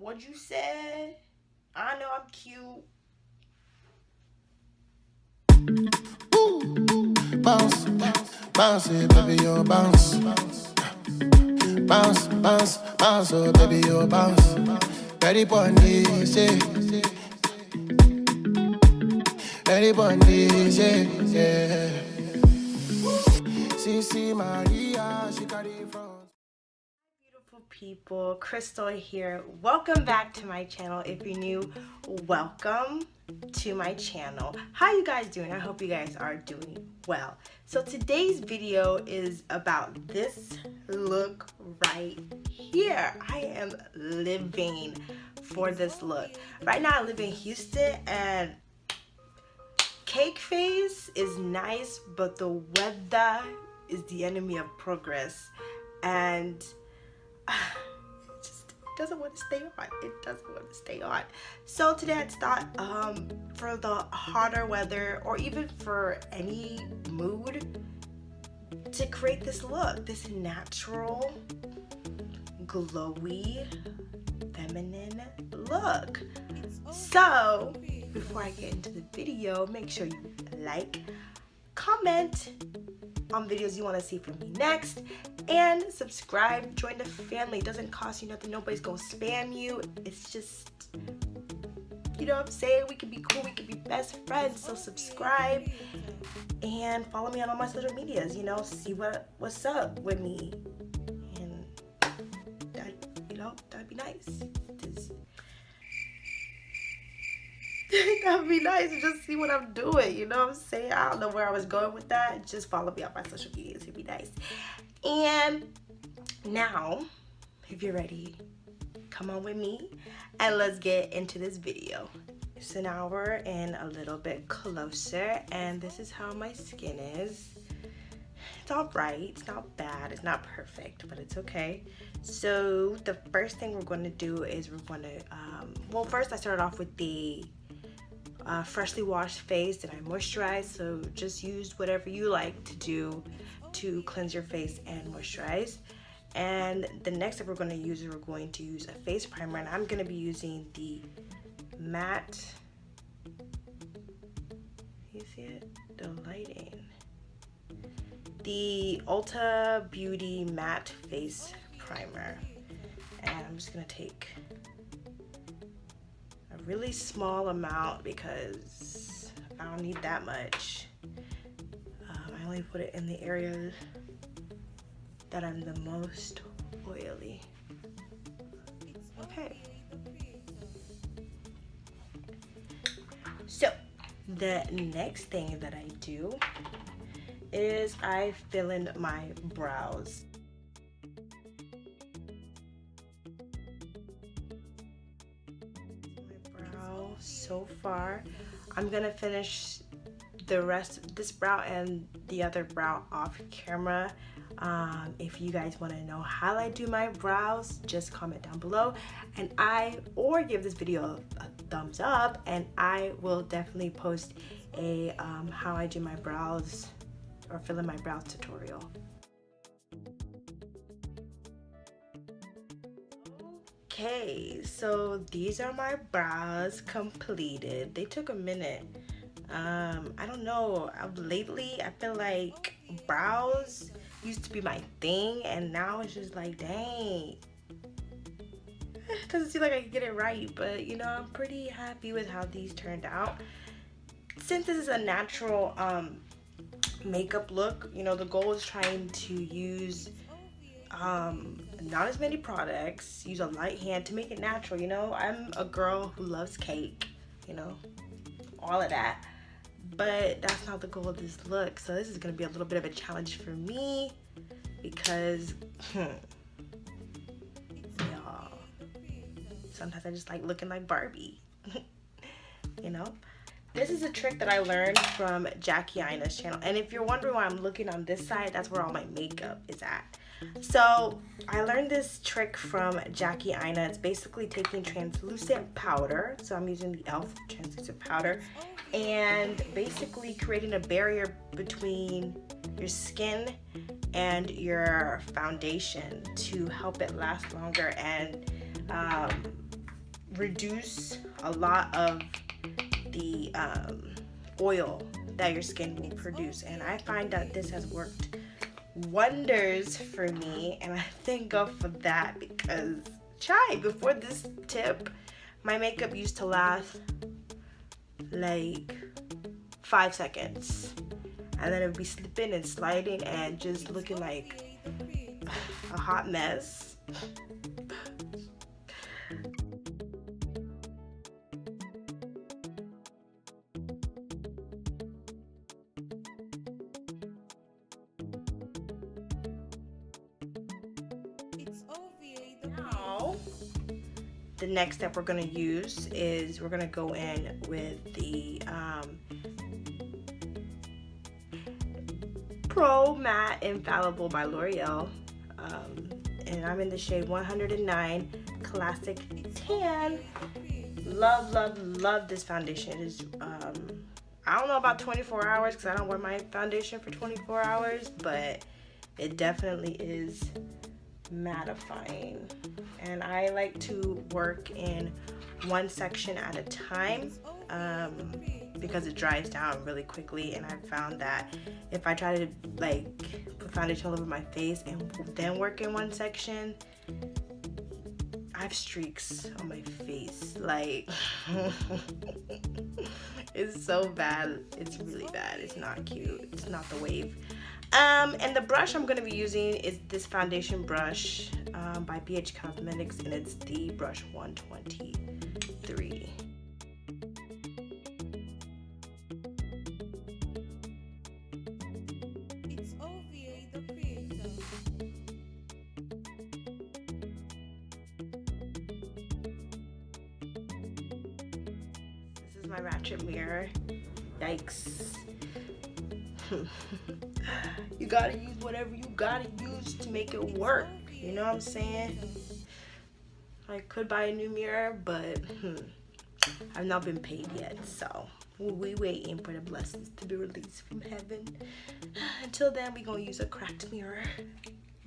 What you said? I know I'm cute. Bounce, bounce it, baby, you bounce. Bounce, bounce, bounce, oh baby, you bounce. Ready for this, yeah. Ready for this, yeah. See, Maria, she got it from. Beautiful people, Crystal here. Welcome back to my channel. If you're new, welcome to my channel. How you guys doing? I hope you guys are doing well. So today's video is about this look right here. I am living for this look. Right now I live in Houston and cake face is nice, but the weather is the enemy of progress, and it just doesn't want to stay on. It doesn't want to stay on. So today I thought for the hotter weather, or even for any mood, to create this look, this natural, glowy, feminine look. So before I get into the video, make sure you like, comment on videos you want to see from me next, and subscribe. Join the family. It doesn't cost you nothing. Nobody's gonna spam you. It's just, you know what I'm saying, we can be cool, we can be best friends. So subscribe and follow me on all my social medias, you know, see what's up with me, and that, you know, that'd be nice. That'd be nice to just see what I'm doing, you know what I'm saying? I don't know where I was going with that. Just follow me on my social medias, it'd be nice. And now, if you're ready, come on with me and let's get into this video. So now we're in a little bit closer, and this is how my skin is. It's all right, it's not bad, it's not perfect, but it's okay. So the first thing we're going to do is we're going to, well, first I started off with the freshly washed face that I moisturized. So just use whatever you like to do to cleanse your face and moisturize. And the next step we're going to use is we're going to use a face primer, and I'm going to be using the matte, you see it? The lighting. The Ulta Beauty Matte Face Primer. And I'm just going to take a really small amount because I don't need that much. I only put it in the areas that I'm the most oily. Okay. So the next thing that I do is I fill in my brows. So far, I'm gonna finish the rest of this brow and the other brow off camera. If you guys want to know how I do my brows, just comment down below, and or give this video a thumbs up, and I will definitely post a how I do my brows or fill in my brows tutorial. Okay, so these are my brows completed. They took a minute. I don't know, lately I feel like brows used to be my thing, and now it's just like, dang, it doesn't seem like I can get it right, but you know, I'm pretty happy with how these turned out. Since this is a natural makeup look, you know, the goal is trying to use not as many products, use a light hand to make it natural. You know, I'm a girl who loves cake, you know, all of that, but that's not the goal of this look. So this is gonna be a little bit of a challenge for me because y'all, sometimes I just like looking like Barbie. You know, this is a trick that I learned from Jackie Aina's channel, and if you're wondering why I'm looking on this side, that's where all my makeup is at. So I learned this trick from Jackie Aina. It's basically taking translucent powder, so I'm using the e.l.f. translucent powder, and basically creating a barrier between your skin and your foundation to help it last longer and reduce a lot of the oil that your skin will produce, and I find that this has worked wonders for me, and I thank God for that, because before this tip my makeup used to last like 5 seconds, and then it would be slipping and sliding and just looking like a hot mess. Now, the next step we're going to use is we're going to go in with the Pro Matte Infallible by L'Oreal, and I'm in the shade 109 Classic Tan. Love, love, love this foundation. It is, I don't know about 24 hours because I don't wear my foundation for 24 hours, but it definitely is mattifying, and I like to work in one section at a time because it dries down really quickly, and I've found that if I try to like put foundation all over my face and then work in one section, I have streaks on my face, like it's so bad. It's really bad. It's not cute. It's not the wave. And the brush I'm going to be using is this foundation brush by BH Cosmetics, and it's the brush 123. This is my ratchet mirror. Yikes. You gotta use whatever you gotta use to make it work. You know what I'm saying? I could buy a new mirror, but I've not been paid yet, so we waiting for the blessings to be released from heaven. Until then, we gonna use a cracked mirror.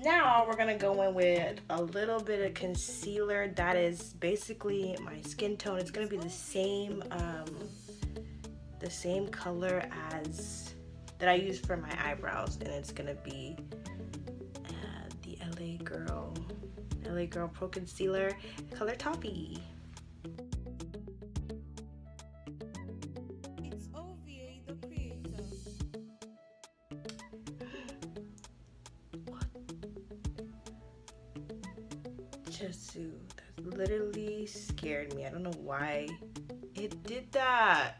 Now we're gonna go in with a little bit of concealer that is basically my skin tone. It's gonna be the same color as that I use for my eyebrows, and it's gonna be the LA Girl Pro Concealer color Toffee. Jesu, that literally scared me. I don't know why it did that.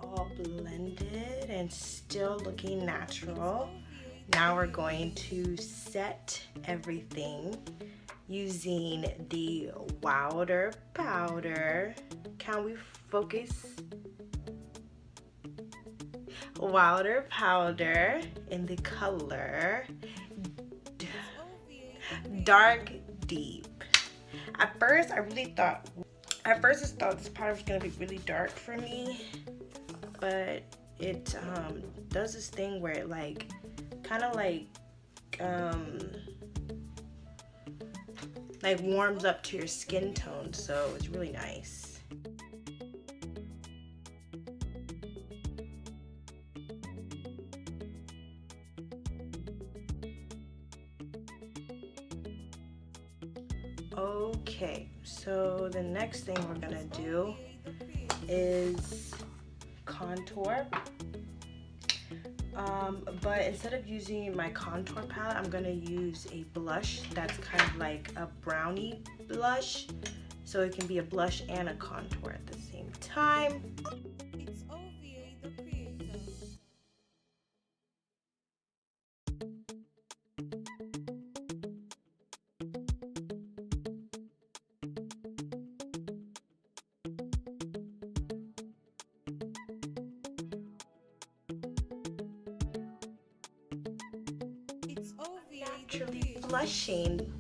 All blended and still looking natural. Now we're going to set everything using the Wowder powder. Can we focus? Wowder powder in the color Dark Deep. At first I just thought this powder was gonna be really dark for me, but it does this thing where it like kind of like warms up to your skin tone, so it's really nice. Okay, so the next thing we're gonna do is contour. But instead of using my contour palette, I'm gonna use a blush that's kind of like a brownie blush, so it can be a blush and a contour at the same time. naturally blushing.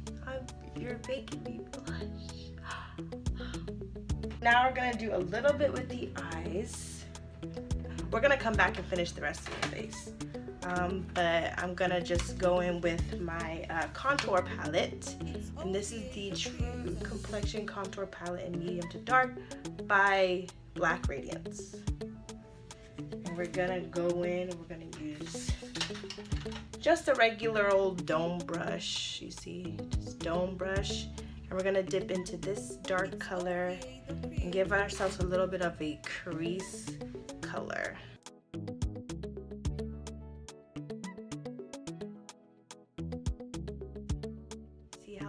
You're making me blush. Now we're gonna do a little bit with the eyes. We're gonna come back and finish the rest of your face. But I'm gonna just go in with my contour palette, and this is the True Complexion Contour Palette in medium to dark by Black Radiance. And we're gonna go in and we're gonna use just a regular old dome brush. You see, just dome brush, and we're gonna dip into this dark color and give ourselves a little bit of a crease color.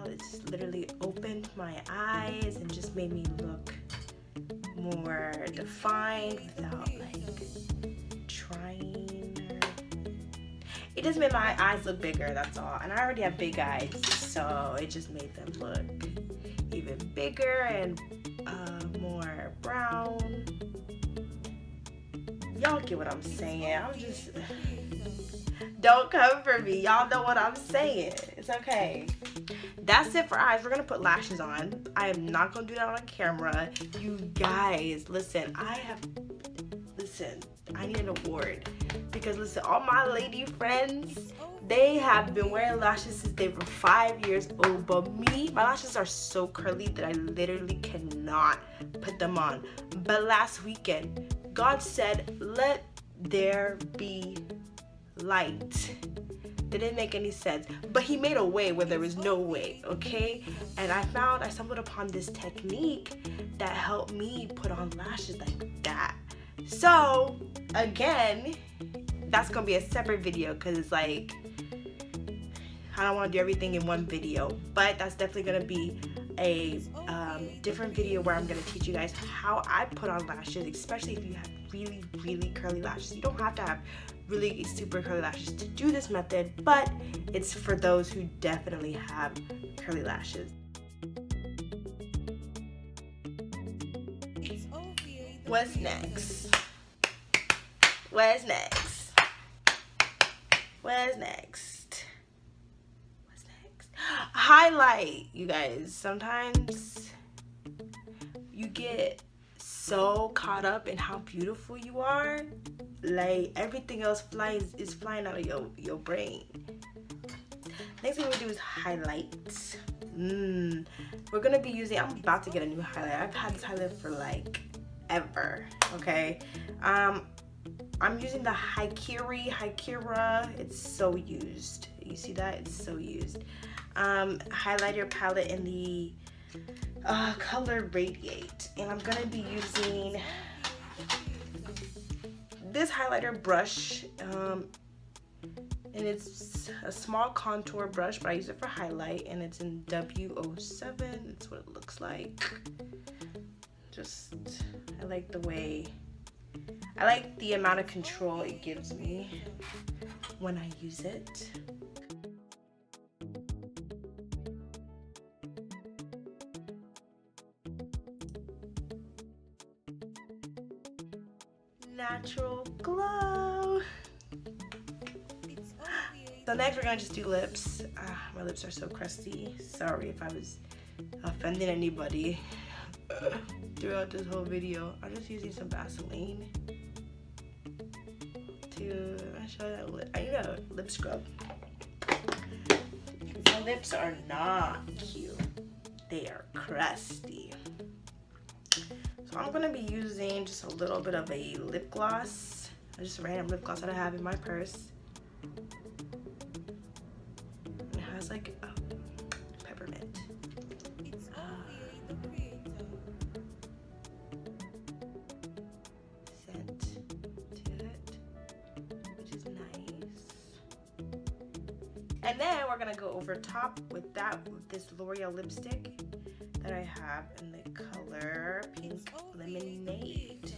It's literally opened my eyes and just made me look more defined without like trying. It just made my eyes look bigger, that's all. And I already have big eyes, so it just made them look even bigger and more brown. Y'all get what I'm saying. I'm just don't come for me. Y'all know what I'm saying. It's okay. That's it for eyes. We're gonna put lashes on. I am not gonna do that on camera. You guys, listen, I need an award. Because listen, all my lady friends, they have been wearing lashes since they were 5 years old. But me, my lashes are so curly that I literally cannot put them on. But last weekend, God said, let there be light. That didn't make any sense, but he made a way where there was no way, okay? And I stumbled upon this technique that helped me put on lashes like that. So again, that's gonna be a separate video because it's like I don't want to do everything in one video, but that's definitely gonna be a different video where I'm gonna teach you guys how I put on lashes, especially if you have really curly lashes. You don't have to have really super curly lashes to do this method, but it's for those who definitely have curly lashes. What's next? What's next? What's next? What's next? Highlight, you guys. Sometimes you get so caught up in how beautiful you are, like everything else is flying out of your brain. Next thing we do is highlights. We're gonna be using, I'm about to get a new highlight. I've had this highlight for like ever, okay? I'm using the Hikari, it's so used. You see that? It's so used. Highlighter palette in the color Radiate, and I'm gonna be using this highlighter brush, and it's a small contour brush, but I use it for highlight, and it's in W07. That's what it looks like. Just, I like the amount of control it gives me when I use it. Natural glow. So next we're gonna just do lips. My lips are so crusty. Sorry if I was offending anybody throughout this whole video. I'm just using some Vaseline to show that lip. I need a lip scrub. My lips are not cute. They are crusty. So I'm gonna be using just a little bit of a lip gloss, just a random lip gloss that I have in my purse. And it has like peppermint. Scent to it, which is nice. And then we're gonna go over top with this L'Oreal lipstick that I have in the color Pink Lemonade.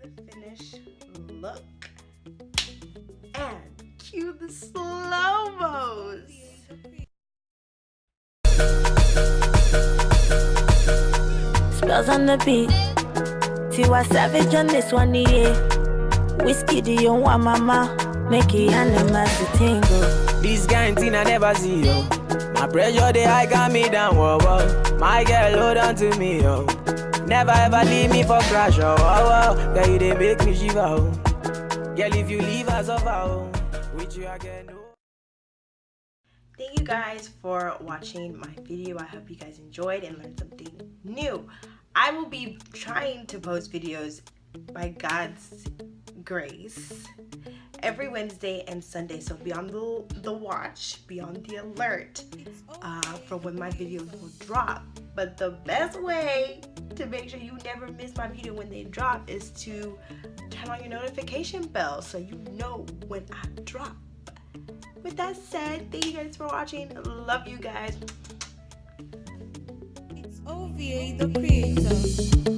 The finished look. And cue the slow-mos. girls on the beat. Tiwa Savage on this one, yeah. Whiskey, the young one, mama. Make it animals to tingle. This kind thing I never see, yo. My pressure, they high got me down, whoa, whoa. My girl, hold on to me, yo. Never ever leave me for crash, oh, oh, oh. Girl, you they make me shiver, oh. Girl, if you leave us over, oh. With you again, oh. Thank you guys for watching my video. I hope you guys enjoyed and learned something new. I will be trying to post videos by God's grace every Wednesday and Sunday, so be on the watch, be on the alert for when my videos will drop. But the best way to make sure you never miss my video when they drop is to turn on your notification bell so you know when I drop. With that said, thank you guys for watching. Love you guys. It's OVA the creator.